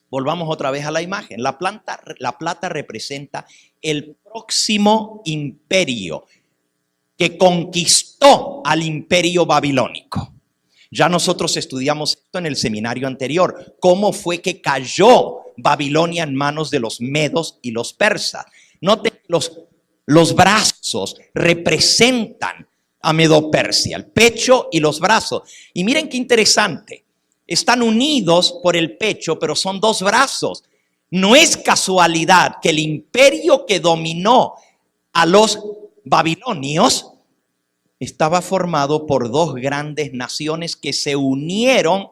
Volvamos otra vez a la imagen. La plata representa el próximo imperio que conquistó al imperio babilónico. Ya nosotros estudiamos esto en el seminario anterior, cómo fue que cayó Babilonia en manos de los medos y los persas. Noten, los brazos representan a Medo-Persia, el pecho y los brazos. Y miren qué interesante, están unidos por el pecho, pero son dos brazos. No es casualidad que el imperio que dominó a los babilonios estaba formado por dos grandes naciones que se unieron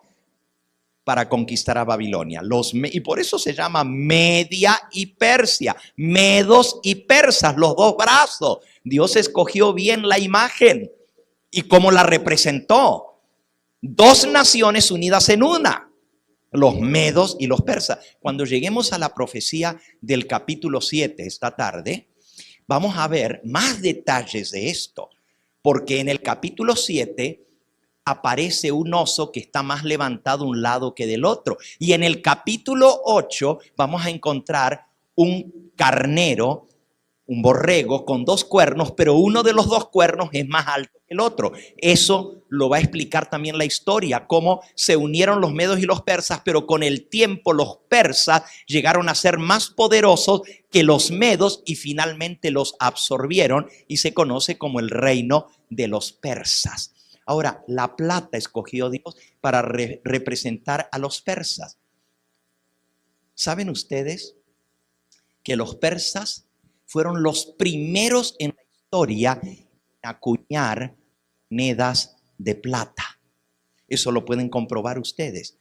para conquistar a Babilonia. Y por eso se llama Media y Persia. Medos y persas, los dos brazos. Dios escogió bien la imagen y cómo la representó. Dos naciones unidas en una. Los medos y los persas. Cuando lleguemos a la profecía del capítulo 7 esta tarde, vamos a ver más detalles de esto. Porque en el capítulo 7 aparece un oso que está más levantado un lado que del otro. Y en el capítulo 8 vamos a encontrar un carnero, un borrego con dos cuernos, pero uno de los dos cuernos es más alto que el otro. Eso lo va a explicar también la historia, cómo se unieron los medos y los persas, pero con el tiempo los persas llegaron a ser más poderosos que los medos y finalmente los absorbieron y se conoce como el reino de los persas. Ahora, la plata escogió Dios para representar a los persas. ¿Saben ustedes que los persas fueron los primeros en la historia en acuñar monedas de plata? Eso lo pueden comprobar ustedes.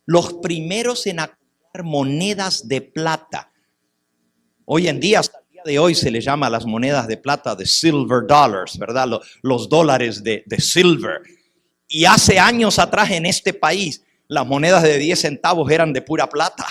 Los primeros en acuñar monedas de plata. Hoy en día, hasta el día de hoy, se le llama a las monedas de plata de silver dollars, ¿verdad? Los dólares de silver. Y hace años atrás en este país, las monedas de 10 centavos eran de pura plata.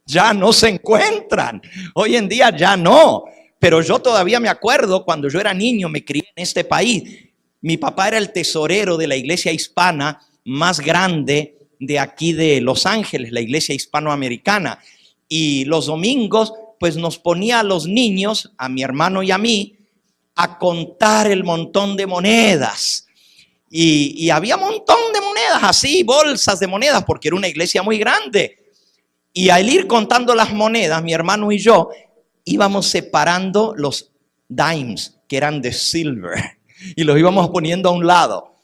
Ya no se encuentran. Hoy en día ya no. Pero yo todavía me acuerdo cuando yo era niño, me crié en este país. Mi papá era el tesorero de la iglesia hispana más grande de aquí de Los Ángeles, la iglesia hispanoamericana. Y los domingos, pues nos ponía a los niños, a mi hermano y a mí, a contar el montón de monedas. Y había un montón de monedas así, bolsas de monedas, porque era una iglesia muy grande. Y al ir contando las monedas, mi hermano y yo íbamos separando los dimes, que eran de silver, y los íbamos poniendo a un lado,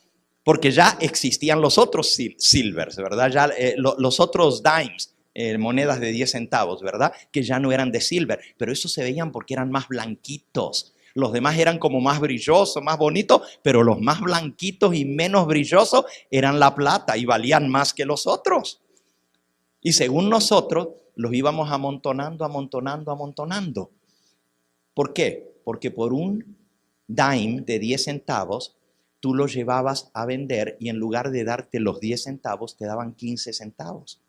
porque ya existían los otros silvers, ¿verdad? Ya los otros dimes, monedas de 10 centavos, ¿verdad? Que ya no eran de silver, pero esos se veían porque eran más blanquitos. Los demás eran como más brillosos, más bonitos, pero los más blanquitos y menos brillosos eran la plata y valían más que los otros. Y según nosotros, los íbamos amontonando. ¿Por qué? Porque por un dime de 10 centavos, tú los llevabas a vender y en lugar de darte los 10 centavos, te daban 15 centavos.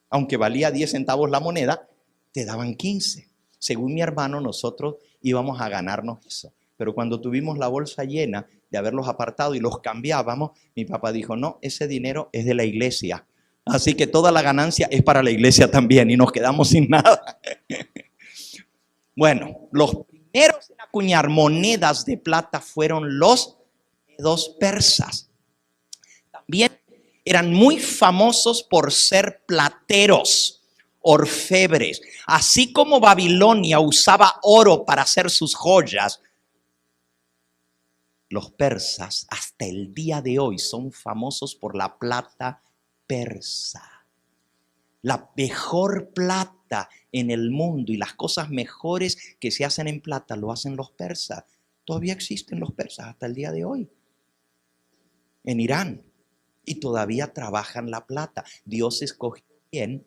Aunque valía 10 centavos la moneda, te daban 15. Según mi hermano, nosotros íbamos a ganarnos eso. Pero cuando tuvimos la bolsa llena de haberlos apartado y los cambiábamos, mi papá dijo, no, ese dinero es de la iglesia. Así que toda la ganancia es para la iglesia también y nos quedamos sin nada. Bueno, los primeros en acuñar monedas de plata fueron los medos persas. También eran muy famosos por ser plateros, orfebres. Así como Babilonia usaba oro para hacer sus joyas, los persas hasta el día de hoy son famosos por la plata persa. La mejor plata en el mundo y las cosas mejores que se hacen en plata lo hacen los persas. Todavía existen los persas hasta el día de hoy en Irán y todavía trabajan la plata. Dios escogió bien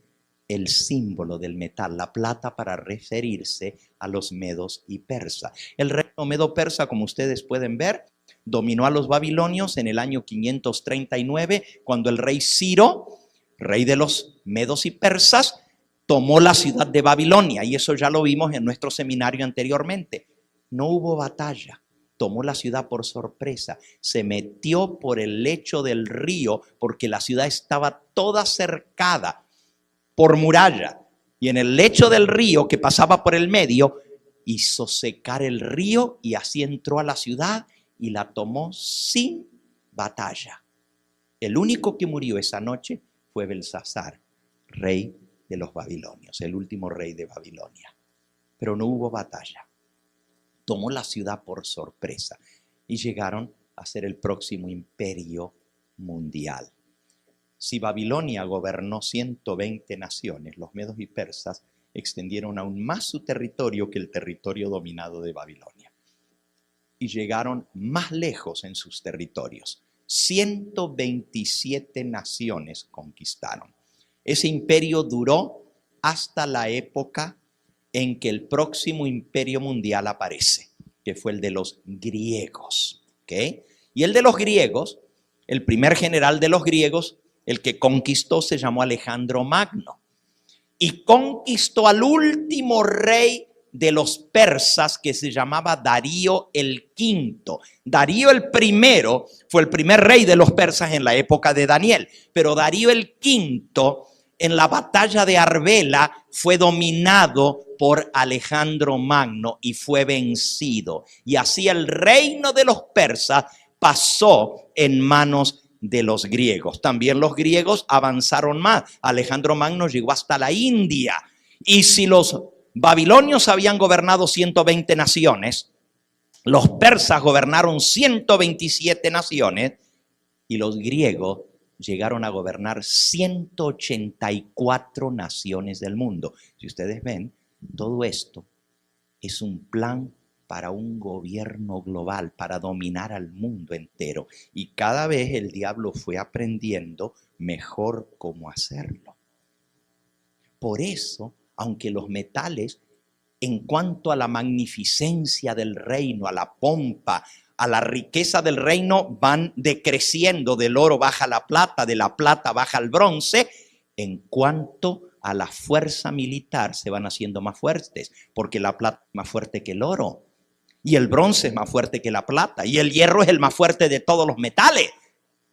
el símbolo del metal, la plata, para referirse a los medos y persas. El reino medo-persa, como ustedes pueden ver, dominó a los babilonios en el año 539, cuando el rey Ciro, rey de los medos y persas, tomó la ciudad de Babilonia. Y eso ya lo vimos en nuestro seminario anteriormente. No hubo batalla. Tomó la ciudad por sorpresa. Se metió por el lecho del río porque la ciudad estaba toda cercada por muralla. Y en el lecho del río que pasaba por el medio, hizo secar el río y así entró a la ciudad y la tomó sin batalla. El único que murió esa noche fue Belsasar, rey de los babilonios, el último rey de Babilonia. Pero no hubo batalla. Tomó la ciudad por sorpresa y llegaron a ser el próximo imperio mundial. Si Babilonia gobernó 120 naciones, los medos y persas extendieron aún más su territorio que el territorio dominado de Babilonia. Y llegaron más lejos en sus territorios. 127 naciones conquistaron. Ese imperio duró hasta la época en que el próximo imperio mundial aparece, que fue el de los griegos. ¿Okay? Y el de los griegos, el primer general de los griegos, el que conquistó, se llamó Alejandro Magno. Y conquistó al último rey de los persas, que se llamaba Darío el Quinto. Darío el primero fue el primer rey de los persas en la época de Daniel. Pero Darío el Quinto, en la batalla de Arbela, fue dominado por Alejandro Magno y fue vencido. Y así el reino de los persas pasó en manos de los griegos. También los griegos avanzaron más. Alejandro Magno llegó hasta la India. Y si los babilonios habían gobernado 120 naciones, los persas gobernaron 127 naciones y los griegos llegaron a gobernar 184 naciones del mundo. Si ustedes ven, todo esto es un plan para un gobierno global, para dominar al mundo entero. Y cada vez el diablo fue aprendiendo mejor cómo hacerlo. Por eso, aunque los metales, en cuanto a la magnificencia del reino, a la pompa, a la riqueza del reino, van decreciendo. Del oro baja la plata, de la plata baja el bronce. En cuanto a la fuerza militar, se van haciendo más fuertes, porque la plata es más fuerte que el oro. Y el bronce es más fuerte que la plata. Y el hierro es el más fuerte de todos los metales.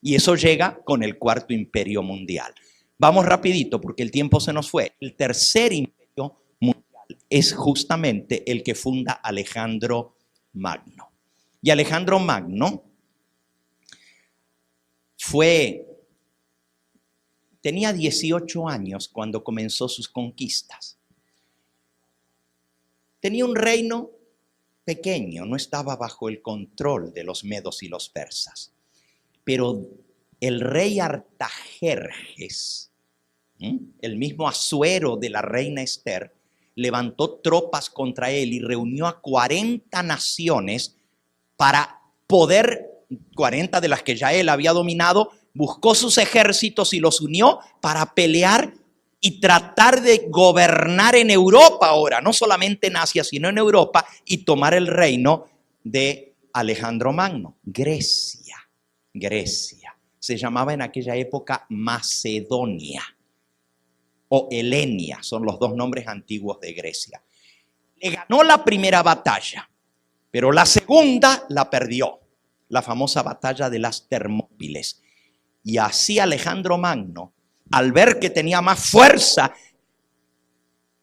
Y eso llega con el cuarto imperio mundial. Vamos rapidito porque el tiempo se nos fue. El tercer imperio mundial es justamente el que funda Alejandro Magno. Y Alejandro Magno tenía 18 años cuando comenzó sus conquistas. Tenía un reino pequeño, no estaba bajo el control de los medos y los persas. Pero el rey Artajerjes, el mismo Asuero de la reina Esther, levantó tropas contra él y reunió a 40 naciones para poder, 40 de las que ya él había dominado, buscó sus ejércitos y los unió para pelear y tratar de gobernar en Europa ahora, no solamente en Asia, sino en Europa, y tomar el reino de Alejandro Magno. Grecia se llamaba en aquella época Macedonia o Helenia, son los dos nombres antiguos de Grecia. Le ganó la primera batalla, pero la segunda la perdió, la famosa batalla de las Termópiles. Y así Alejandro Magno, al ver que tenía más fuerza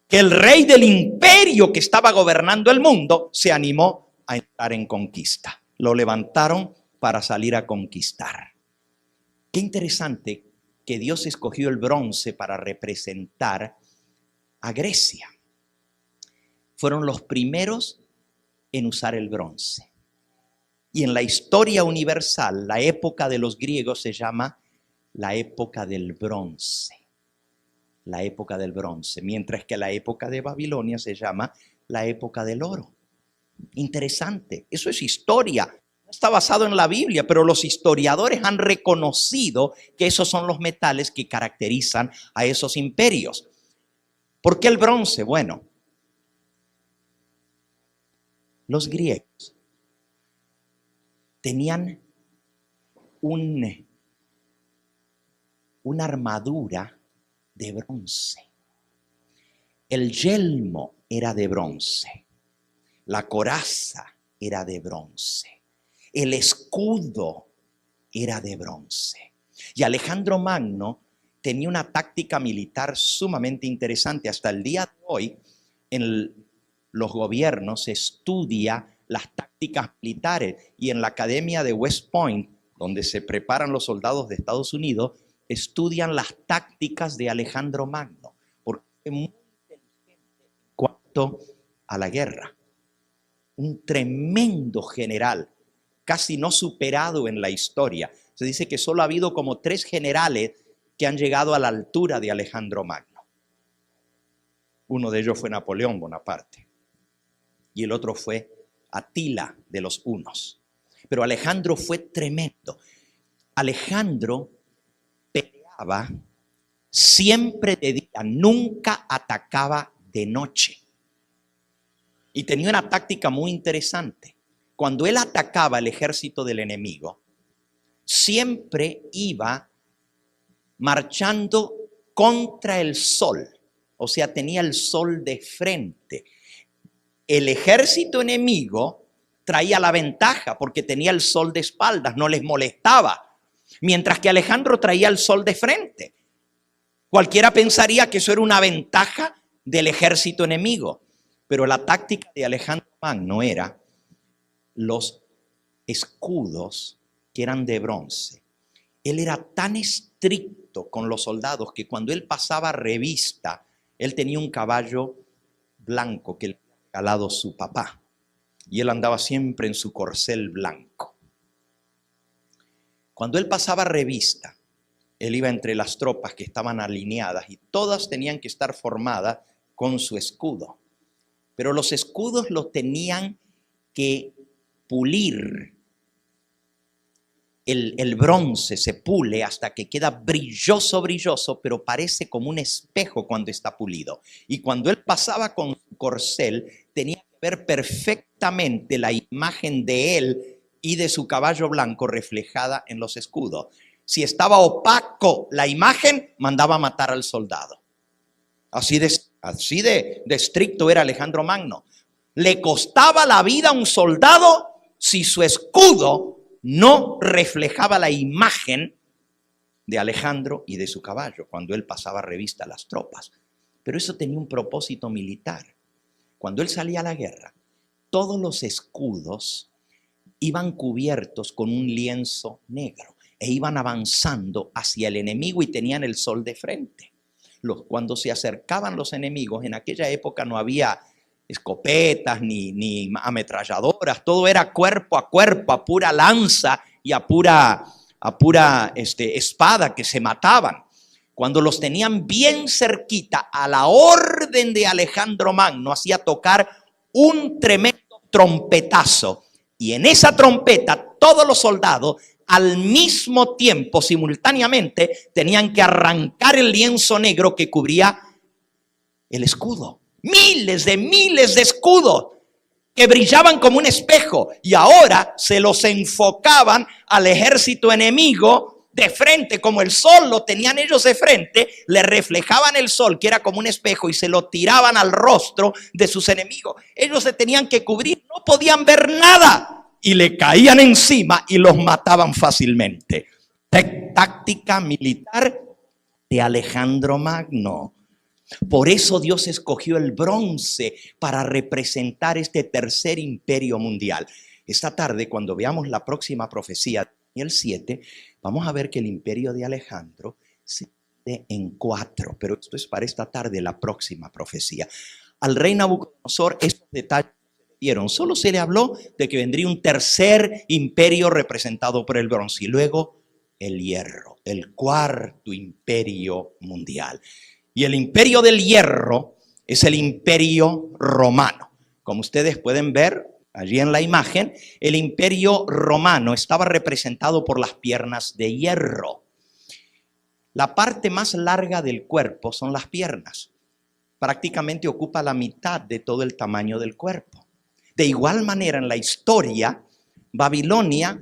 que el rey del imperio que estaba gobernando el mundo, se animó a entrar en conquista. Lo levantaron para salir a conquistar. Qué interesante que Dios escogió el bronce para representar a Grecia. Fueron los primeros en usar el bronce. Y en la historia universal, la época de los griegos se llama la época del bronce. La época del bronce. Mientras que la época de Babilonia se llama la época del oro. Interesante. Eso es historia. No está basado en la Biblia, pero los historiadores han reconocido que esos son los metales que caracterizan a esos imperios. ¿Por qué el bronce? Bueno, los griegos tenían una armadura de bronce. El yelmo era de bronce. La coraza era de bronce. El escudo era de bronce. Y Alejandro Magno tenía una táctica militar sumamente interesante. Hasta el día de hoy, en los gobiernos se estudia las tácticas militares, y en la Academia de West Point, donde se preparan los soldados de Estados Unidos, estudian las tácticas de Alejandro Magno, porque es muy inteligente en cuanto a la guerra. Un tremendo general, casi no superado en la historia. Se dice que solo ha habido como 3 generales que han llegado a la altura de Alejandro Magno. Uno de ellos fue Napoleón Bonaparte y el otro fue Atila de los hunos. Pero Alejandro fue tremendo. Alejandro peleaba siempre de día, nunca atacaba de noche. Y tenía una táctica muy interesante. Cuando él atacaba el ejército del enemigo, siempre iba marchando contra el sol. O sea, tenía el sol de frente. El ejército enemigo traía la ventaja porque tenía el sol de espaldas, no les molestaba. Mientras que Alejandro traía el sol de frente. Cualquiera pensaría que eso era una ventaja del ejército enemigo. Pero la táctica de Alejandro Magno era los escudos que eran de bronce. Él era tan estricto con los soldados que cuando él pasaba revista, él tenía un caballo blanco que le había regalado su papá. Y él andaba siempre en su corcel blanco. Cuando él pasaba revista, él iba entre las tropas que estaban alineadas y todas tenían que estar formadas con su escudo. Pero los escudos los tenían que pulir. El bronce se pule hasta que queda brilloso, brilloso, pero parece como un espejo cuando está pulido. Y cuando él pasaba con su corcel, tenía que ver perfectamente la imagen de él y de su caballo blanco reflejada en los escudos. Si estaba opaco la imagen, mandaba a matar al soldado. Así de estricto era Alejandro Magno. Le costaba la vida a un soldado si su escudo no reflejaba la imagen de Alejandro y de su caballo cuando él pasaba revista a las tropas. Pero eso tenía un propósito militar. Cuando él salía a la guerra, todos los escudos iban cubiertos con un lienzo negro e iban avanzando hacia el enemigo y tenían el sol de frente. Cuando se acercaban los enemigos, en aquella época no había escopetas ni ametralladoras, todo era cuerpo, a pura lanza y a pura espada que se mataban. Cuando los tenían bien cerquita, a la orden de Alejandro Magno, hacía tocar un tremendo trompetazo. Y en esa trompeta, todos los soldados, al mismo tiempo, simultáneamente, tenían que arrancar el lienzo negro que cubría el escudo. Miles de escudos que brillaban como un espejo y ahora se los enfocaban al ejército enemigo de frente, como el sol lo tenían ellos de frente, le reflejaban el sol que era como un espejo y se lo tiraban al rostro de sus enemigos. Ellos se tenían que cubrir, no podían ver nada y le caían encima y los mataban fácilmente. Táctica militar de Alejandro Magno. Por eso Dios escogió el bronce para representar este tercer imperio mundial. Esta tarde, cuando veamos la próxima profecía, Daniel 7, vamos a ver que el imperio de Alejandro se divide en 4. Pero esto es para esta tarde, la próxima profecía. Al rey Nabucodonosor estos detalles no se le dieron. Solo se le habló de que vendría un tercer imperio representado por el bronce. Y luego el hierro, el cuarto imperio mundial. Y el imperio del hierro es el imperio romano. Como ustedes pueden ver allí en la imagen, el imperio romano estaba representado por las piernas de hierro. La parte más larga del cuerpo son las piernas. Prácticamente ocupa la mitad de todo el tamaño del cuerpo. De igual manera, en la historia, Babilonia,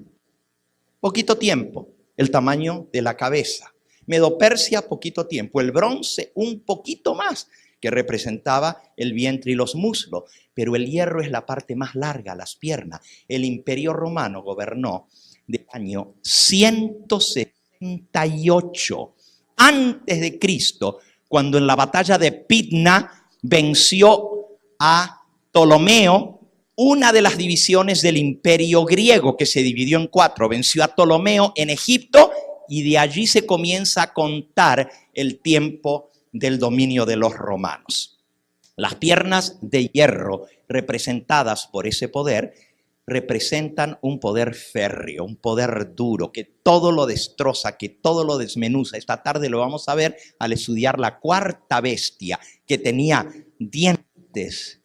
poquito tiempo, el tamaño de la cabeza. Medo-Persia, poquito tiempo. El bronce, un poquito más, que representaba el vientre y los muslos. Pero el hierro es la parte más larga, las piernas. El imperio romano gobernó del año 168 antes de Cristo, cuando en la batalla de Pydna venció a Ptolomeo, una de las divisiones del imperio griego que se dividió en 4, venció a Ptolomeo en Egipto y de allí se comienza a contar el tiempo del dominio de los romanos. Las piernas de hierro representadas por ese poder representan un poder férreo, un poder duro, que todo lo destroza, que todo lo desmenuza. Esta tarde lo vamos a ver al estudiar la cuarta bestia, que tenía dientes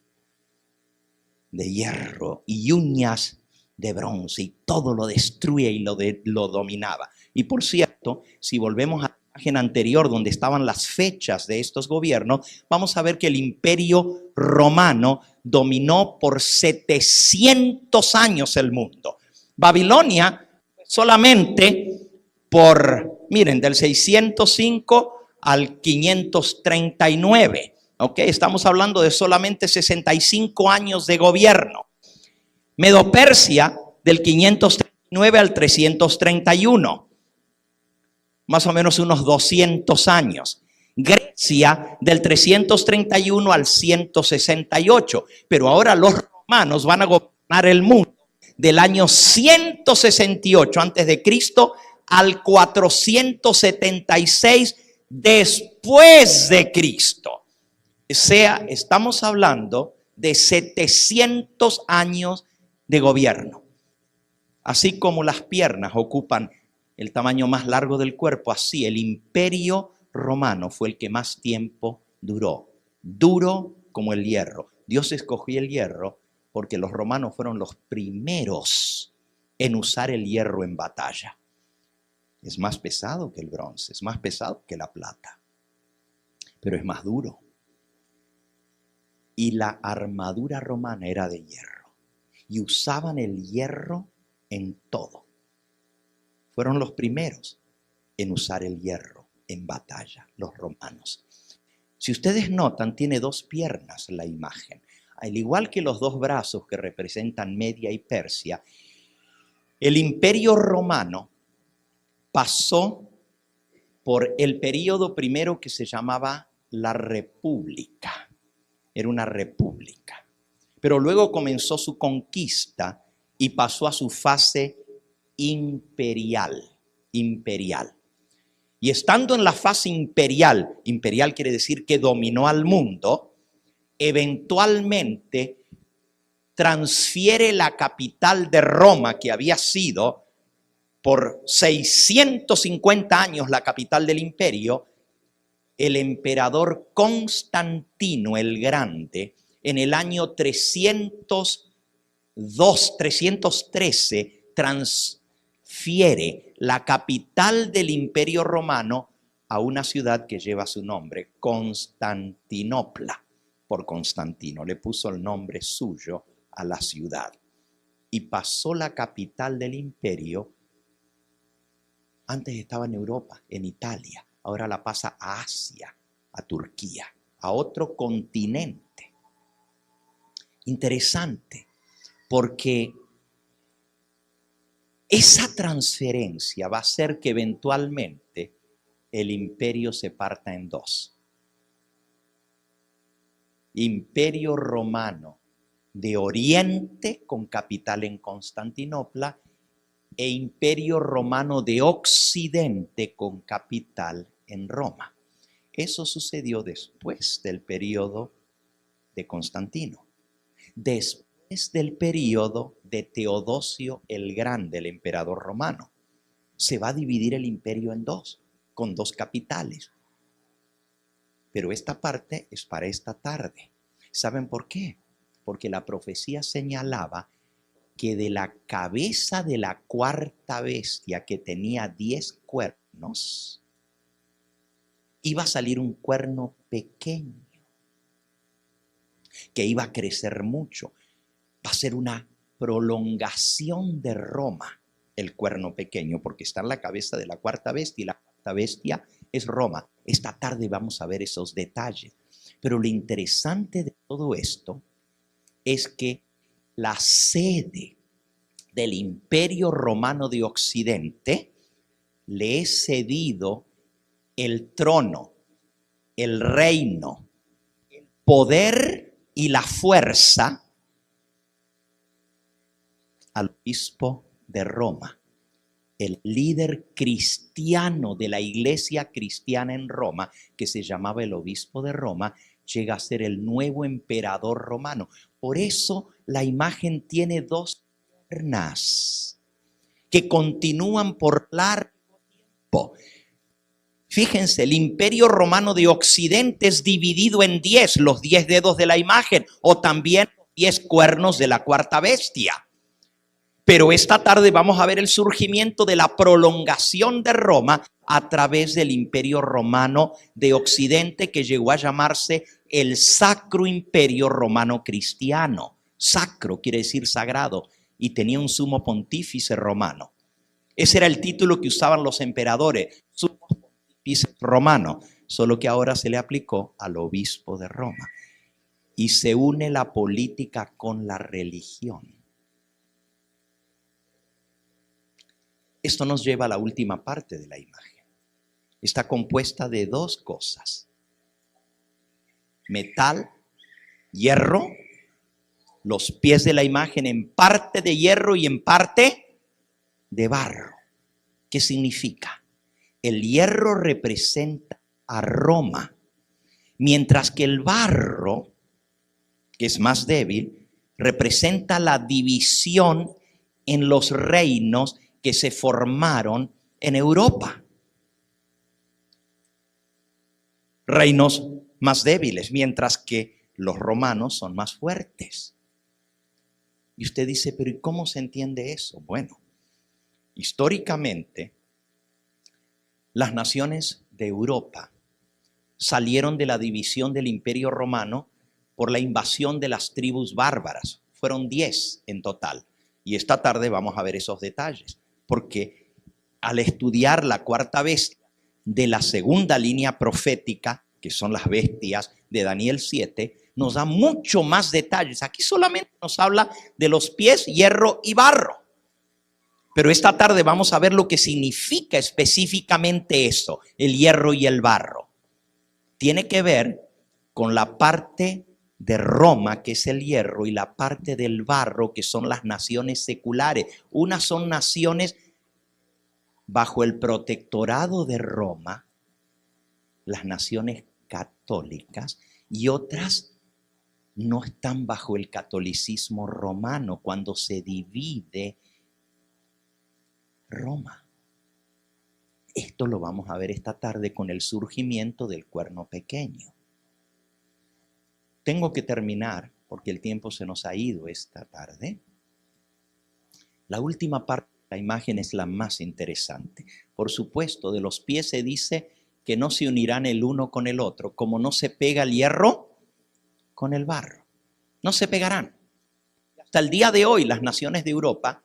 de hierro y uñas de bronce, y todo lo destruía y lo dominaba. Y por cierto, si volvemos a la imagen anterior donde estaban las fechas de estos gobiernos, vamos a ver que el imperio romano dominó por 700 años el mundo. Babilonia solamente miren, del 605 al 539. ¿Ok? Estamos hablando de solamente 65 años de gobierno. Medo-Persia del 539 al 331. Más o menos unos 200 años. Grecia del 331 al 168. Pero ahora los romanos van a gobernar el mundo del año 168 antes de Cristo al 476 después de Cristo. O sea, estamos hablando de 700 años de gobierno. Así como las piernas ocupan el tamaño más largo del cuerpo, así el imperio romano fue el que más tiempo duró. Duro como el hierro. Dios escogió el hierro porque los romanos fueron los primeros en usar el hierro en batalla. Es más pesado que el bronce, es más pesado que la plata, pero es más duro. Y la armadura romana era de hierro. Y usaban el hierro en todo. Fueron los primeros en usar el hierro en batalla, los romanos. Si ustedes notan, tiene 2 piernas la imagen. Al igual que los 2 brazos que representan Media y Persia, el imperio romano pasó por el periodo primero que se llamaba la República. Era una república. Pero luego comenzó su conquista y pasó a su fase imperial. Y estando en la fase imperial quiere decir que dominó al mundo, eventualmente transfiere la capital de Roma, que había sido por 650 años la capital del imperio, el emperador Constantino el Grande, en el año 313, transfiere la capital del imperio romano a una ciudad que lleva su nombre, Constantinopla. Por Constantino le puso el nombre suyo a la ciudad. Y pasó la capital del imperio. Antes estaba en Europa, en Italia. Ahora la pasa a Asia, a Turquía, a otro continente. Interesante, porque esa transferencia va a hacer que eventualmente el imperio se parta en 2. Imperio romano de Oriente, con capital en Constantinopla, e Imperio romano de Occidente, con capital en Roma. Eso sucedió después del periodo de Constantino, después del periodo de Teodosio el Grande, el emperador romano. Se va a dividir el imperio en 2, con 2 capitales. Pero esta parte es para esta tarde. ¿Saben por qué? Porque la profecía señalaba que de la cabeza de la cuarta bestia, que tenía 10 cuernos, iba a salir un cuerno pequeño, que iba a crecer mucho. Va a ser una prolongación de Roma, el cuerno pequeño, porque está en la cabeza de la cuarta bestia, y la cuarta bestia es Roma. Esta tarde vamos a ver esos detalles. Pero lo interesante de todo esto es que la sede del Imperio Romano de Occidente le es cedido el trono, el reino, el poder y la fuerza al obispo de Roma. El líder cristiano de la iglesia cristiana en Roma, que se llamaba el obispo de Roma, llega a ser el nuevo emperador romano. Por eso la imagen tiene dos piernas que continúan por largo tiempo. Fíjense, el imperio romano de Occidente es dividido en 10, los 10 dedos de la imagen, o también 10 cuernos de la cuarta bestia. Pero esta tarde vamos a ver el surgimiento de la prolongación de Roma a través del imperio romano de Occidente, que llegó a llamarse el Sacro Imperio Romano Cristiano. Sacro quiere decir sagrado, y tenía un sumo pontífice romano. Ese era el título que usaban los emperadores, sumo pontífice romano, solo que ahora se le aplicó al obispo de Roma. Y se une la política con la religión. Esto nos lleva a la última parte de la imagen. Está compuesta de dos cosas: metal, hierro, los pies de la imagen en parte de hierro y en parte de barro. ¿Qué significa? El hierro representa a Roma, mientras que el barro, que es más débil, representa la división en los reinos que se formaron en Europa. Reinos más débiles, mientras que los romanos son más fuertes. Y usted dice, pero ¿y cómo se entiende eso? Bueno, históricamente, las naciones de Europa salieron de la división del Imperio Romano por la invasión de las tribus bárbaras. Fueron 10 en total. Y esta tarde vamos a ver esos detalles. Porque al estudiar la cuarta bestia de la segunda línea profética, que son las bestias de Daniel 7, nos da mucho más detalles. Aquí solamente nos habla de los pies, hierro y barro. Pero esta tarde vamos a ver lo que significa específicamente eso, el hierro y el barro. Tiene que ver con la parte de Roma, que es el hierro, y la parte del barro, que son las naciones seculares. Unas son naciones bajo el protectorado de Roma, las naciones católicas, y otras no están bajo el catolicismo romano cuando se divide Roma. Esto lo vamos a ver esta tarde con el surgimiento del cuerno pequeño. Tengo que terminar porque el tiempo se nos ha ido esta tarde. La última parte de la imagen es la más interesante. Por supuesto, de los pies se dice que no se unirán el uno con el otro, como no se pega el hierro con el barro. No se pegarán. Hasta el día de hoy las naciones de Europa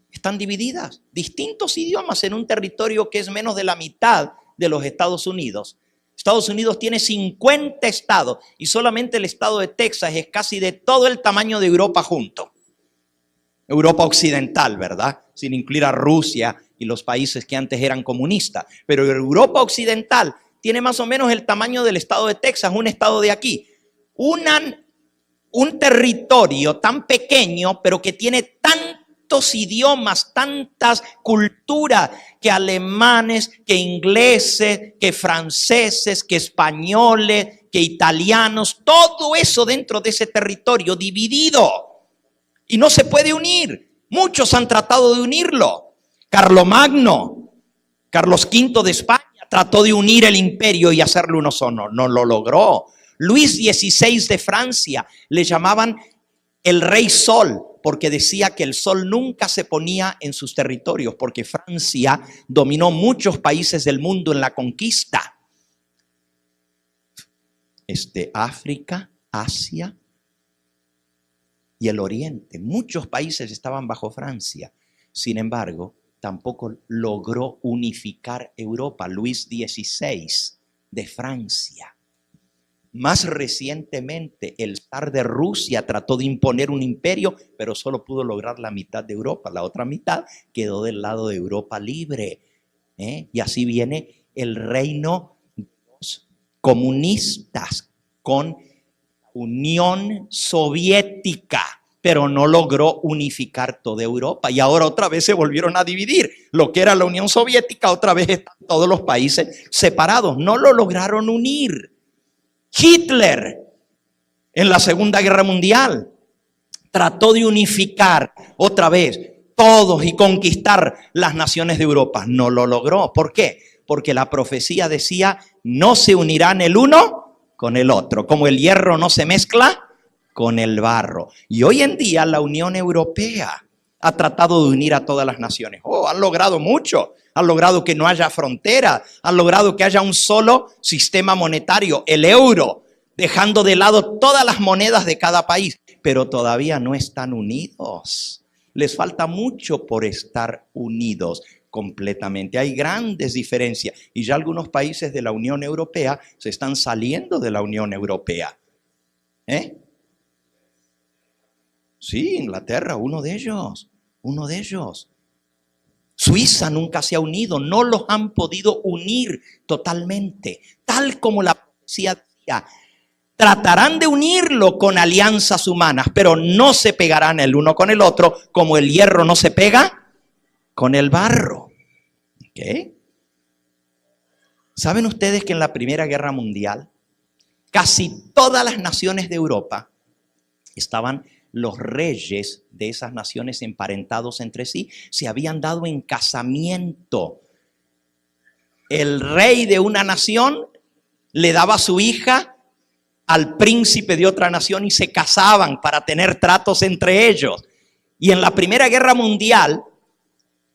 están divididas, distintos idiomas en un territorio que es menos de la mitad de los Estados Unidos. Estados Unidos tiene 50 estados y solamente el estado de Texas es casi de todo el tamaño de Europa junto. Europa occidental, ¿verdad? Sin incluir a Rusia y los países que antes eran comunistas. Pero Europa occidental tiene más o menos el tamaño del estado de Texas, un estado de aquí. Un territorio tan pequeño, pero que tiene tantos idiomas, tantas culturas, que alemanes, que ingleses, que franceses, que españoles, que italianos, todo eso dentro de ese territorio dividido. Y no se puede unir. Muchos han tratado de unirlo. Carlomagno, Carlos V de España, trató de unir el imperio y hacerlo uno solo. No lo logró. Luis XVI de Francia le llamaban el Rey Sol, porque decía que el sol nunca se ponía en sus territorios, porque Francia dominó muchos países del mundo en la conquista. África, Asia y el Oriente. Muchos países estaban bajo Francia. Sin embargo, tampoco logró unificar Europa. Luis XVI de Francia. Más recientemente, el zar de Rusia trató de imponer un imperio, pero solo pudo lograr la mitad de Europa. La otra mitad quedó del lado de Europa libre. Y así viene el reino de los comunistas con Unión Soviética, pero no logró unificar toda Europa. Y ahora otra vez se volvieron a dividir. Lo que era la Unión Soviética, otra vez están todos los países separados. No lo lograron unir. Hitler, en la Segunda Guerra Mundial, trató de unificar otra vez todos y conquistar las naciones de Europa. No lo logró. ¿Por qué? Porque la profecía decía, no se unirán el uno con el otro. Como el hierro no se mezcla con el barro. Y hoy en día la Unión Europea ha tratado de unir a todas las naciones. Han logrado mucho. Han logrado que no haya frontera. Han logrado que haya un solo sistema monetario, el euro, dejando de lado todas las monedas de cada país. Pero todavía no están unidos. Les falta mucho por estar unidos completamente. Hay grandes diferencias. Y ya algunos países de la Unión Europea se están saliendo de la Unión Europea. Sí, Inglaterra, uno de ellos. Suiza nunca se ha unido, no los han podido unir totalmente, tal como la profecía decía. Tratarán de unirlo con alianzas humanas, pero no se pegarán el uno con el otro, como el hierro no se pega con el barro. ¿Okay? ¿Saben ustedes que en la Primera Guerra Mundial, casi todas las naciones de Europa estaban los reyes de esas naciones emparentados entre sí, se habían dado en casamiento? El rey de una nación le daba a su hija al príncipe de otra nación y se casaban para tener tratos entre ellos. Y en la Primera Guerra Mundial,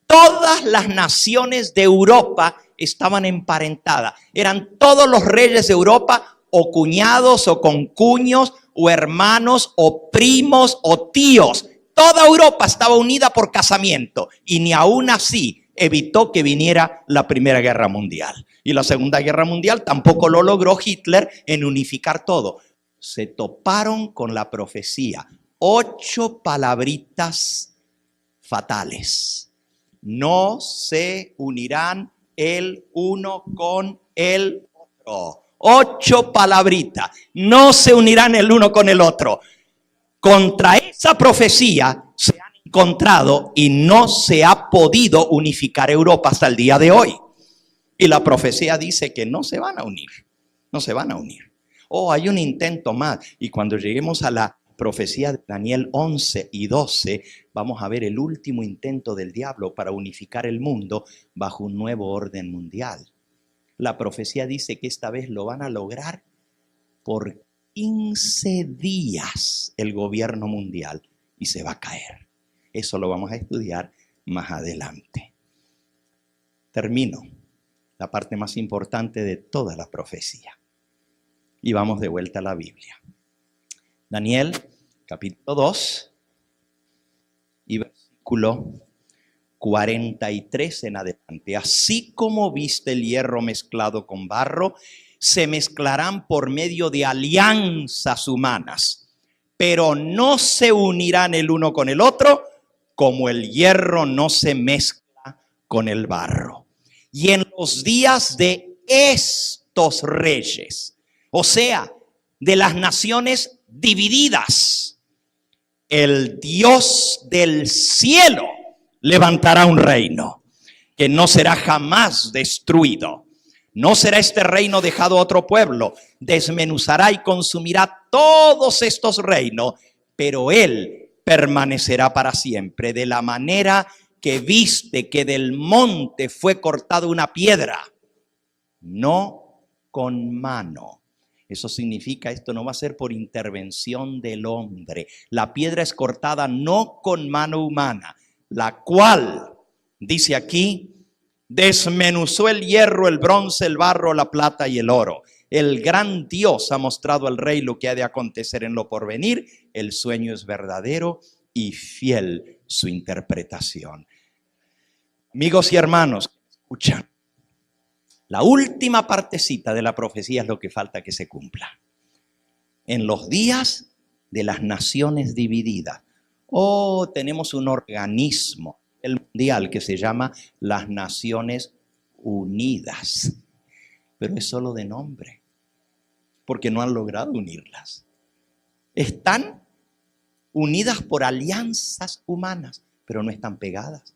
todas las naciones de Europa estaban emparentadas. Eran todos los reyes de Europa o cuñados o concuños o hermanos o primos o tíos. Toda Europa estaba unida por casamiento y ni aún así evitó que viniera la Primera Guerra Mundial. Y la Segunda Guerra Mundial tampoco lo logró Hitler en unificar todo. Se toparon con la profecía. 8 palabritas fatales. No se unirán el uno con el otro. 8 palabritas. No se unirán el uno con el otro. Contra esa profecía se han encontrado y no se ha podido unificar Europa hasta el día de hoy. Y la profecía dice que no se van a unir. No se van a unir. Hay un intento más. Y cuando lleguemos a la profecía de Daniel 11 y 12, vamos a ver el último intento del diablo para unificar el mundo bajo un nuevo orden mundial. La profecía dice que esta vez lo van a lograr por 15 días el gobierno mundial y se va a caer. Eso lo vamos a estudiar más adelante. Termino la parte más importante de toda la profecía. Y vamos de vuelta a la Biblia. Daniel, capítulo 2 y versículo 43 en adelante. Así como viste el hierro mezclado con barro, se mezclarán por medio de alianzas humanas, pero no se unirán el uno con el otro, como el hierro no se mezcla con el barro. Y en los días de estos reyes, o sea, de las naciones divididas, el Dios del cielo levantará un reino que no será jamás destruido. No será este reino dejado a otro pueblo. Desmenuzará y consumirá todos estos reinos, pero él permanecerá para siempre. De la manera que viste que del monte fue cortada una piedra, no con mano. Eso significa, esto no va a ser por intervención del hombre. La piedra es cortada no con mano humana, la cual, dice aquí, desmenuzó el hierro, el bronce, el barro, la plata y el oro. El gran Dios ha mostrado al rey lo que ha de acontecer en lo porvenir. El sueño es verdadero y fiel su interpretación. Amigos y hermanos, escuchan. La última partecita de la profecía es lo que falta que se cumpla. En los días de las naciones divididas. Tenemos un organismo mundial que se llama las Naciones Unidas. pero es solo de nombre, porque no han logrado unirlas. Están unidas por alianzas humanas, pero no están pegadas.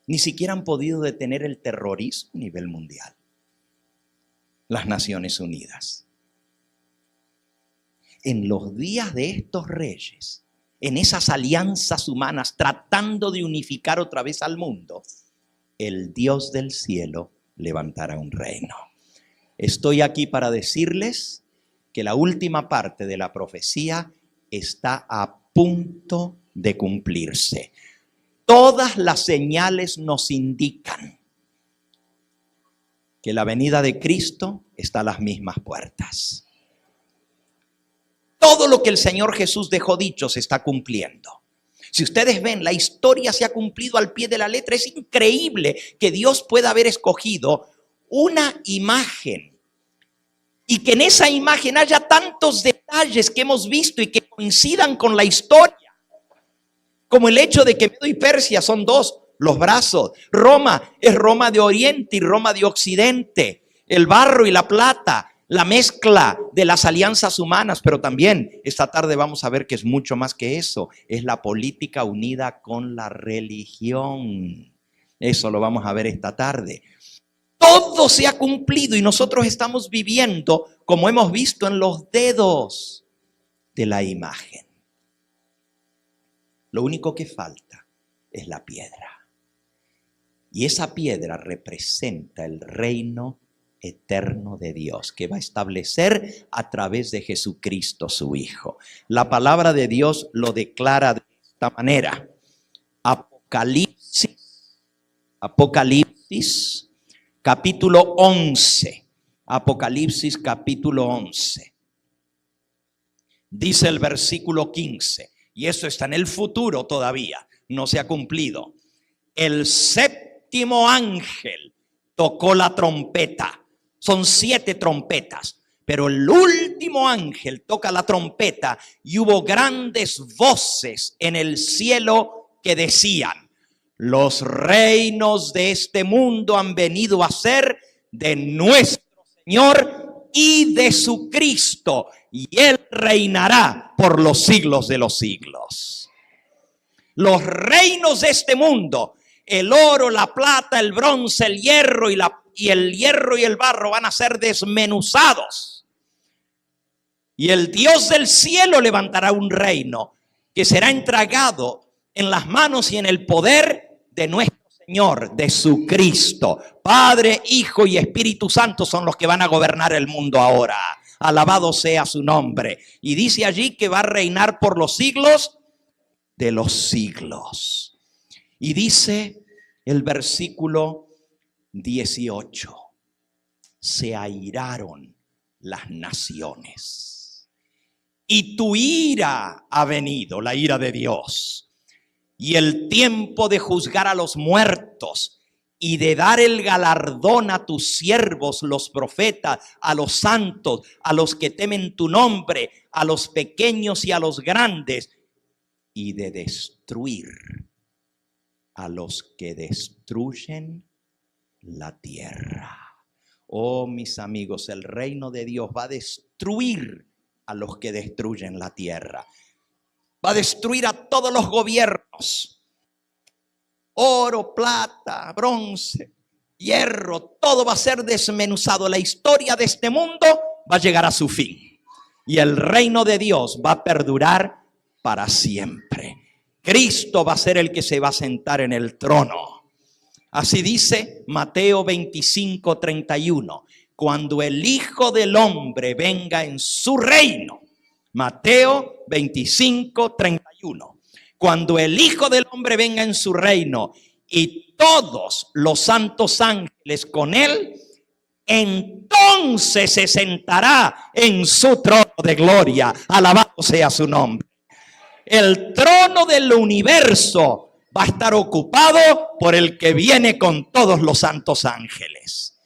Ni siquiera han podido detener el terrorismo a nivel mundial. Las Naciones Unidas. En los días de estos reyes, en esas alianzas humanas, tratando de unificar otra vez al mundo, el Dios del cielo levantará un reino. Estoy aquí para decirles que la última parte de la profecía está a punto de cumplirse. Todas las señales nos indican que la venida de Cristo está a las mismas puertas. Todo lo que el Señor Jesús dejó dicho se está cumpliendo. Si ustedes ven, la historia se ha cumplido al pie de la letra. Es increíble que Dios pueda haber escogido una imagen y que en esa imagen haya tantos detalles que hemos visto y que coincidan con la historia. Como el hecho de que Medo y Persia son dos, los brazos. Roma es Roma de Oriente y Roma de Occidente. El barro y la plata, la mezcla de las alianzas humanas, pero también esta tarde vamos a ver que es mucho más que eso. Es la política unida con la religión. Eso lo vamos a ver esta tarde. Todo se ha cumplido y nosotros estamos viviendo como hemos visto en los dedos de la imagen. Lo único que falta es la piedra. Y esa piedra representa el reino eterno de Dios que va a establecer a través de Jesucristo su Hijo. La palabra de Dios lo declara de esta manera. Apocalipsis capítulo 11. Apocalipsis capítulo 11. Dice el versículo 15. Y eso está en el futuro todavía, no se ha cumplido. El séptimo ángel tocó la trompeta. Son 7 trompetas, pero el último ángel toca la trompeta y hubo grandes voces en el cielo que decían: los reinos de este mundo han venido a ser de nuestro Señor y de su Cristo, y Él reinará por los siglos de los siglos. Los reinos de este mundo, el oro, la plata, el bronce, el hierro y el barro van a ser desmenuzados. Y el Dios del cielo levantará un reino que será entregado en las manos y en el poder de nuestro Señor, de su Cristo. Padre, Hijo y Espíritu Santo son los que van a gobernar el mundo ahora. Alabado sea su nombre. Y dice allí que va a reinar por los siglos de los siglos. Y dice el versículo 18: se airaron las naciones y tu ira ha venido, la ira de Dios, y el tiempo de juzgar a los muertos y de dar el galardón a tus siervos, los profetas, a los santos, a los que temen tu nombre, a los pequeños y a los grandes, y de destruir a los que destruyen la tierra. Oh, mis amigos, el reino de Dios va a destruir a los que destruyen la tierra. Va a destruir a todos los gobiernos. Oro, plata, bronce, hierro, todo va a ser desmenuzado. La historia de este mundo va a llegar a su fin. Y el reino de Dios va a perdurar para siempre. Cristo va a ser el que se va a sentar en el trono. Así dice Mateo 25:31. Cuando el Hijo del Hombre venga en su reino. Mateo 25:31. Cuando el Hijo del Hombre venga en su reino y todos los santos ángeles con él, entonces se sentará en su trono de gloria. Alabado sea su nombre. El trono del universo va a estar ocupado por el que viene con todos los santos ángeles.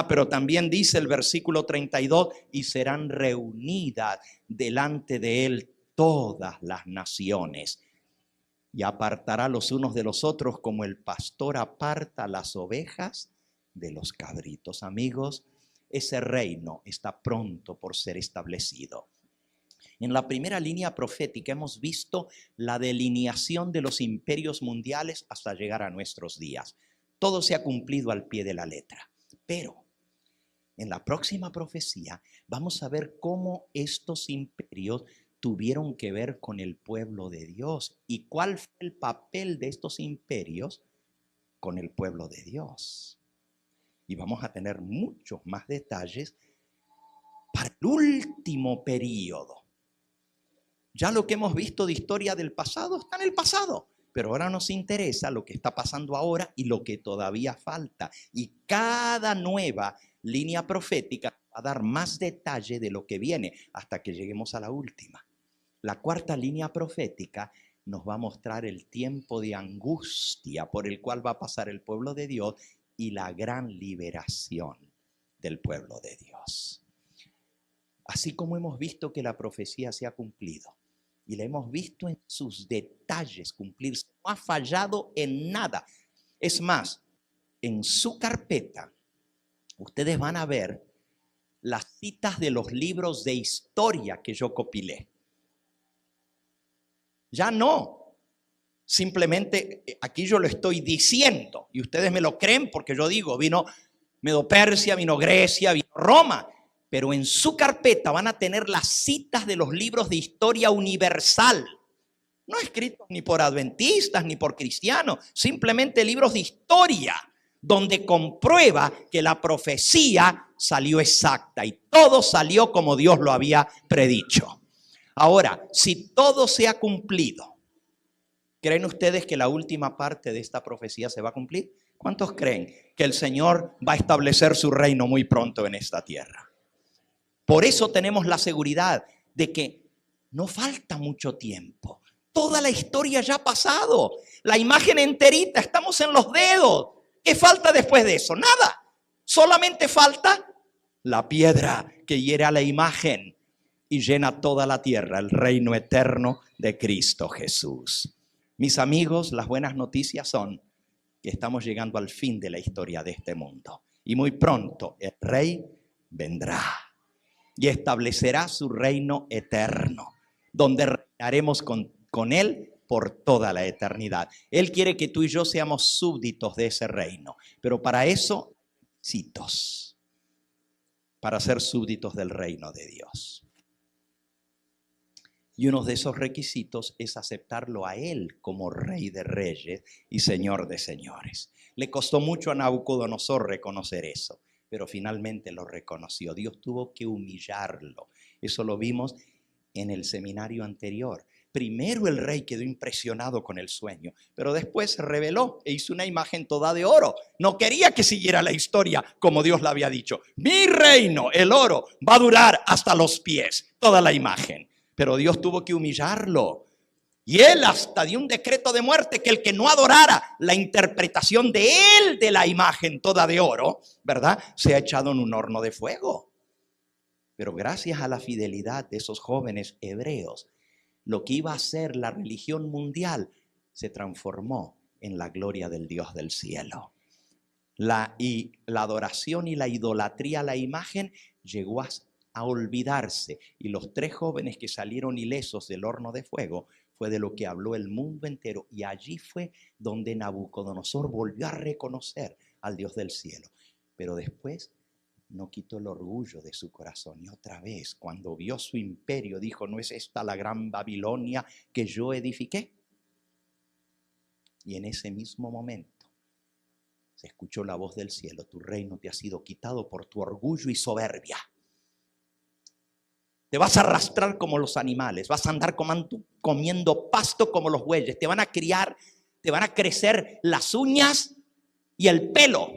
Pero también dice el versículo 32, y serán reunidas delante de él todas las naciones, y apartará los unos de los otros como el pastor aparta las ovejas de los cabritos. Amigos, ese reino está pronto por ser establecido. En la primera línea profética hemos visto la delineación de los imperios mundiales hasta llegar a nuestros días. Todo se ha cumplido al pie de la letra. Pero en la próxima profecía vamos a ver cómo estos imperios tuvieron que ver con el pueblo de Dios y cuál fue el papel de estos imperios con el pueblo de Dios. Y vamos a tener muchos más detalles para el último periodo. Ya lo que hemos visto de historia del pasado está en el pasado, pero ahora nos interesa lo que está pasando ahora y lo que todavía falta. Y cada nueva línea profética va a dar más detalle de lo que viene hasta que lleguemos a la última. La cuarta línea profética nos va a mostrar el tiempo de angustia por el cual va a pasar el pueblo de Dios y la gran liberación del pueblo de Dios. Así como hemos visto que la profecía se ha cumplido y la hemos visto en sus detalles cumplirse, no ha fallado en nada. Es más, en su carpeta ustedes van a ver las citas de los libros de historia que yo compilé. Ya no, simplemente aquí yo lo estoy diciendo y ustedes me lo creen porque yo digo, vino Medo-Persia, vino Grecia, vino Roma. Pero en su carpeta van a tener las citas de los libros de historia universal. No escritos ni por adventistas ni por cristianos, simplemente libros de historia, donde comprueba que la profecía salió exacta y todo salió como Dios lo había predicho. Ahora, si todo se ha cumplido, ¿creen ustedes que la última parte de esta profecía se va a cumplir? ¿Cuántos creen que el Señor va a establecer su reino muy pronto en esta tierra? Por eso tenemos la seguridad de que no falta mucho tiempo. Toda la historia ya ha pasado. La imagen enterita, estamos en los dedos. ¿Qué falta después de eso? Nada. Solamente falta la piedra que hiere a la imagen y llena toda la tierra, el reino eterno de Cristo Jesús. Mis amigos, las buenas noticias son que estamos llegando al fin de la historia de este mundo. Y muy pronto el Rey vendrá y establecerá su reino eterno, donde reinaremos con Él por toda la eternidad. Él quiere que tú y yo seamos súbditos de ese reino, pero para eso, requisitos, para ser súbditos del reino de Dios. Y uno de esos requisitos es aceptarlo a Él como Rey de Reyes y Señor de Señores. Le costó mucho a Nabucodonosor reconocer eso, pero finalmente lo reconoció. Dios tuvo que humillarlo. Eso lo vimos en el seminario anterior. Primero el rey quedó impresionado con el sueño, pero después se rebeló e hizo una imagen toda de oro. No quería que siguiera la historia como Dios le había dicho. Mi reino, el oro, va a durar hasta los pies, toda la imagen. Pero Dios tuvo que humillarlo. Y él hasta dio un decreto de muerte que el que no adorara la interpretación de él de la imagen toda de oro, ¿verdad?, sea echado en un horno de fuego. Pero gracias a la fidelidad de esos jóvenes hebreos, lo que iba a ser la religión mundial se transformó en la gloria del Dios del cielo. La adoración y la idolatría a la imagen llegó a olvidarse. Y los 3 jóvenes que salieron ilesos del horno de fuego fue de lo que habló el mundo entero. Y allí fue donde Nabucodonosor volvió a reconocer al Dios del cielo. Pero después no quitó el orgullo de su corazón. Y otra vez, cuando vio su imperio, dijo, ¿no es esta la gran Babilonia que yo edifiqué? Y en ese mismo momento se escuchó la voz del cielo: tu reino te ha sido quitado por tu orgullo y soberbia. Te vas a arrastrar como los animales, vas a andar comiendo pasto como los bueyes, te van a criar, te van a crecer las uñas y el pelo.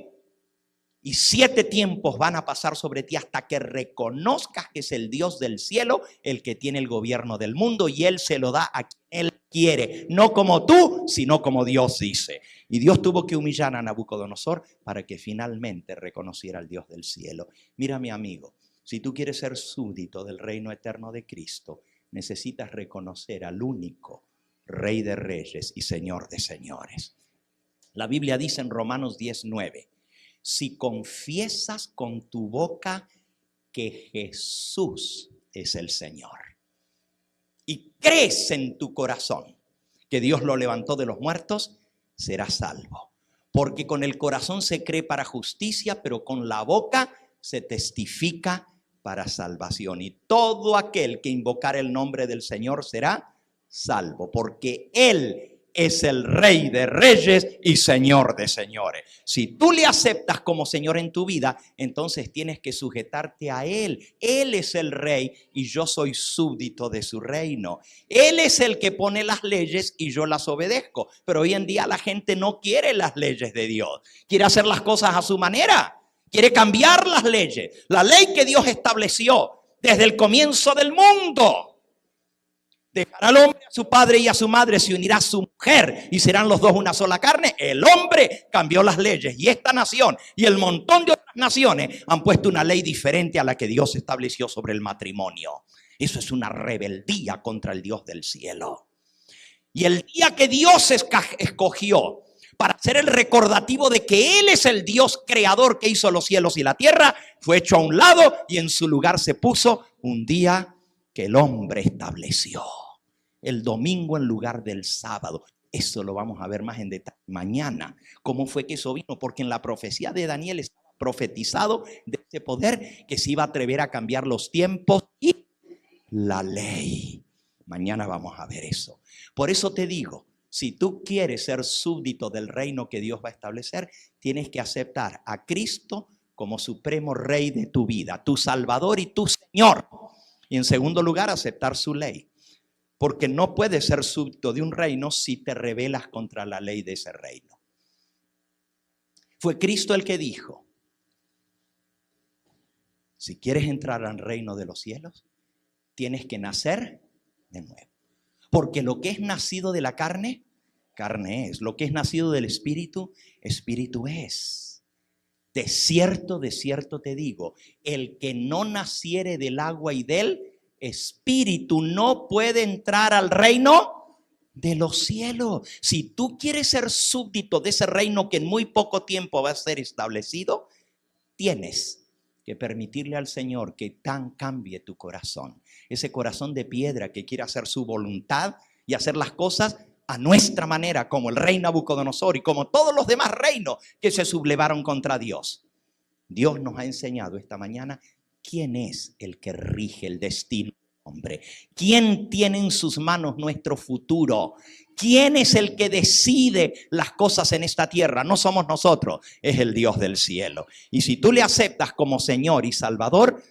Y 7 tiempos van a pasar sobre ti hasta que reconozcas que es el Dios del cielo el que tiene el gobierno del mundo, y Él se lo da a quien Él quiere, no como tú, sino como Dios dice. Y Dios tuvo que humillar a Nabucodonosor para que finalmente reconociera al Dios del cielo. Mira, mi amigo, si tú quieres ser súbdito del reino eterno de Cristo, necesitas reconocer al único Rey de Reyes y Señor de Señores. La Biblia dice en Romanos 10:9, si confiesas con tu boca que Jesús es el Señor y crees en tu corazón que Dios lo levantó de los muertos, serás salvo. Porque con el corazón se cree para justicia, pero con la boca se testifica para salvación. Y todo aquel que invocar el nombre del Señor será salvo, porque Él es el Rey de reyes y Señor de señores. Si tú le aceptas como Señor en tu vida, entonces tienes que sujetarte a Él. Él es el Rey y yo soy súbdito de su reino. Él es el que pone las leyes y yo las obedezco. Pero hoy en día la gente no quiere las leyes de Dios. Quiere hacer las cosas a su manera. Quiere cambiar las leyes. La ley que Dios estableció desde el comienzo del mundo. Dejará al hombre a su padre y a su madre, se unirá a su mujer y serán los dos una sola carne. El hombre cambió las leyes y esta nación y el montón de otras naciones han puesto una ley diferente a la que Dios estableció sobre el matrimonio. Eso es una rebeldía contra el Dios del cielo. Y el día que Dios escogió para hacer el recordativo de que Él es el Dios creador que hizo los cielos y la tierra, fue hecho a un lado y en su lugar se puso un día que el hombre estableció. El domingo en lugar del sábado. Eso lo vamos a ver más en detalle mañana. ¿Cómo fue que eso vino? Porque en la profecía de Daniel estaba profetizado de ese poder que se iba a atrever a cambiar los tiempos y la ley. Mañana vamos a ver eso. Por eso te digo, si tú quieres ser súbdito del reino que Dios va a establecer, tienes que aceptar a Cristo como supremo rey de tu vida, tu Salvador y tu Señor. Y en segundo lugar, aceptar su ley. Porque no puedes ser súbdito de un reino si te rebelas contra la ley de ese reino. Fue Cristo el que dijo, si quieres entrar al reino de los cielos, tienes que nacer de nuevo. Porque lo que es nacido de la carne, carne es. Lo que es nacido del espíritu, espíritu es. De cierto te digo, el que no naciere del agua y del espíritu no puede entrar al reino de los cielos. Si tú quieres ser súbdito de ese reino que en muy poco tiempo va a ser establecido, tienes que permitirle al Señor que cambie tu corazón. Ese corazón de piedra que quiere hacer su voluntad y hacer las cosas a nuestra manera, como el rey Nabucodonosor y como todos los demás reinos que se sublevaron contra Dios. Dios nos ha enseñado esta mañana quién es el que rige el destino del hombre. ¿Quién tiene en sus manos nuestro futuro? ¿Quién es el que decide las cosas en esta tierra? No somos nosotros, es el Dios del cielo. Y si tú le aceptas como Señor y Salvador,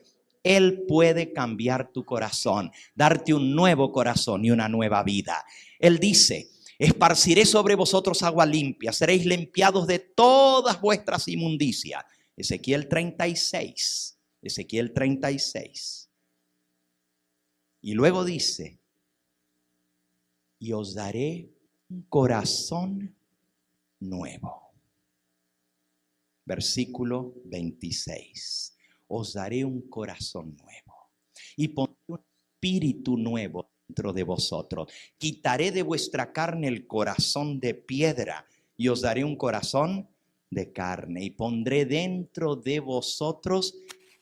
Él puede cambiar tu corazón, darte un nuevo corazón y una nueva vida. Él dice, esparciré sobre vosotros agua limpia, seréis limpiados de todas vuestras inmundicias. Ezequiel 36. Ezequiel 36. Y luego dice, y os daré un corazón nuevo. Versículo 26. Os daré un corazón nuevo y pondré un espíritu nuevo dentro de vosotros. Quitaré de vuestra carne el corazón de piedra y os daré un corazón de carne y pondré dentro de vosotros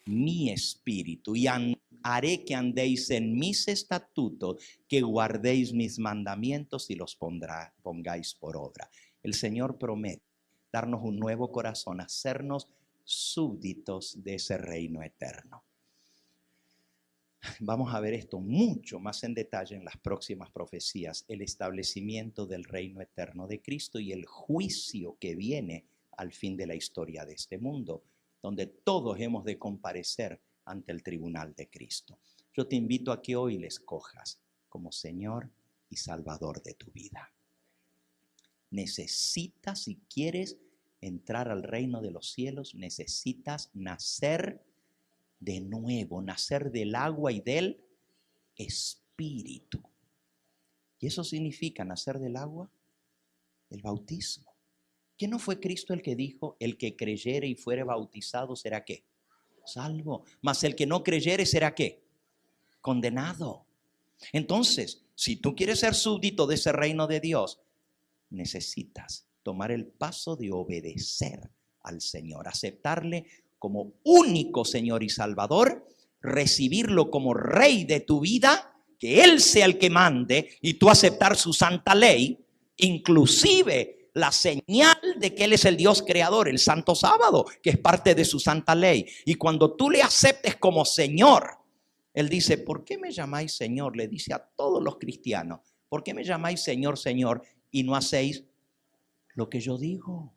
mi espíritu y haré que andéis en mis estatutos, que guardéis mis mandamientos y los pongáis por obra. El Señor promete darnos un nuevo corazón, hacernos súbditos de ese reino eterno. Vamos a ver esto mucho más en detalle en las próximas profecías, el establecimiento del reino eterno de Cristo y el juicio que viene al fin de la historia de este mundo, donde todos hemos de comparecer ante el tribunal de Cristo. Yo te invito a que hoy le escojas como Señor y Salvador de tu vida. Necesitas, si quieres entrar al reino de los cielos, necesitas nacer de nuevo, nacer del agua y del espíritu. ¿Y eso significa nacer del agua? El bautismo. ¿Que no fue Cristo el que dijo, el que creyere y fuere bautizado será qué? Salvo. Mas el que no creyere será qué? Condenado. Entonces, si tú quieres ser súbdito de ese reino de Dios, necesitas tomar el paso de obedecer al Señor, aceptarle como único Señor y Salvador, recibirlo como Rey de tu vida, que Él sea el que mande y tú aceptar su santa ley, inclusive la señal de que Él es el Dios creador, el santo sábado, que es parte de su santa ley. Y cuando tú le aceptes como Señor, Él dice, ¿por qué me llamáis Señor? Le dice a todos los cristianos, ¿por qué me llamáis Señor, Señor y no hacéis lo que yo digo?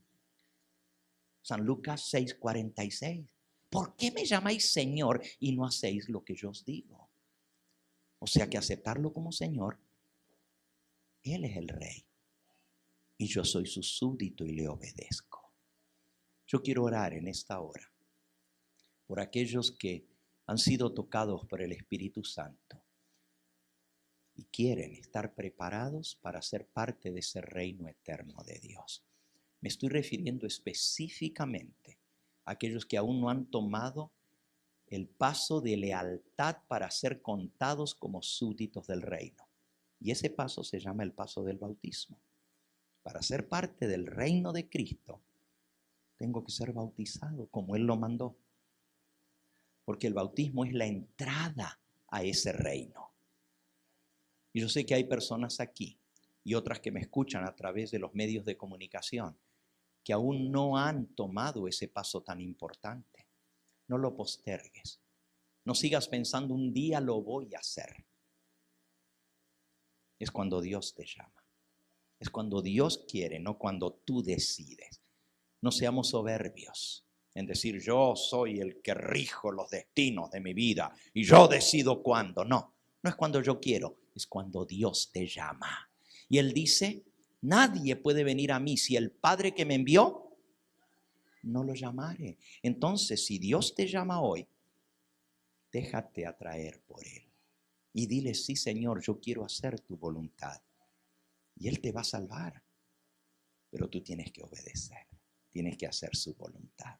San Lucas 6:46. ¿Por qué me llamáis Señor y no hacéis lo que yo os digo? O sea que aceptarlo como Señor, Él es el Rey y yo soy su súbdito y le obedezco. Yo quiero orar en esta hora por aquellos que han sido tocados por el Espíritu Santo y quieren estar preparados para ser parte de ese reino eterno de Dios. Me estoy refiriendo específicamente a aquellos que aún no han tomado el paso de lealtad para ser contados como súbditos del reino. Y ese paso se llama el paso del bautismo. Para ser parte del reino de Cristo, tengo que ser bautizado como Él lo mandó. Porque el bautismo es la entrada a ese reino. Y yo sé que hay personas aquí y otras que me escuchan a través de los medios de comunicación que aún no han tomado ese paso tan importante. No lo postergues. No sigas pensando un día lo voy a hacer. Es cuando Dios te llama. Es cuando Dios quiere, no cuando tú decides. No seamos soberbios en decir yo soy el que rijo los destinos de mi vida y yo decido cuándo. No, no es cuando yo quiero, es cuando Dios te llama. Y Él dice, nadie puede venir a mí si el Padre que me envió no lo llamare. Entonces, si Dios te llama hoy, déjate atraer por Él. Y dile, sí, Señor, yo quiero hacer tu voluntad. Y Él te va a salvar. Pero tú tienes que obedecer. Tienes que hacer su voluntad.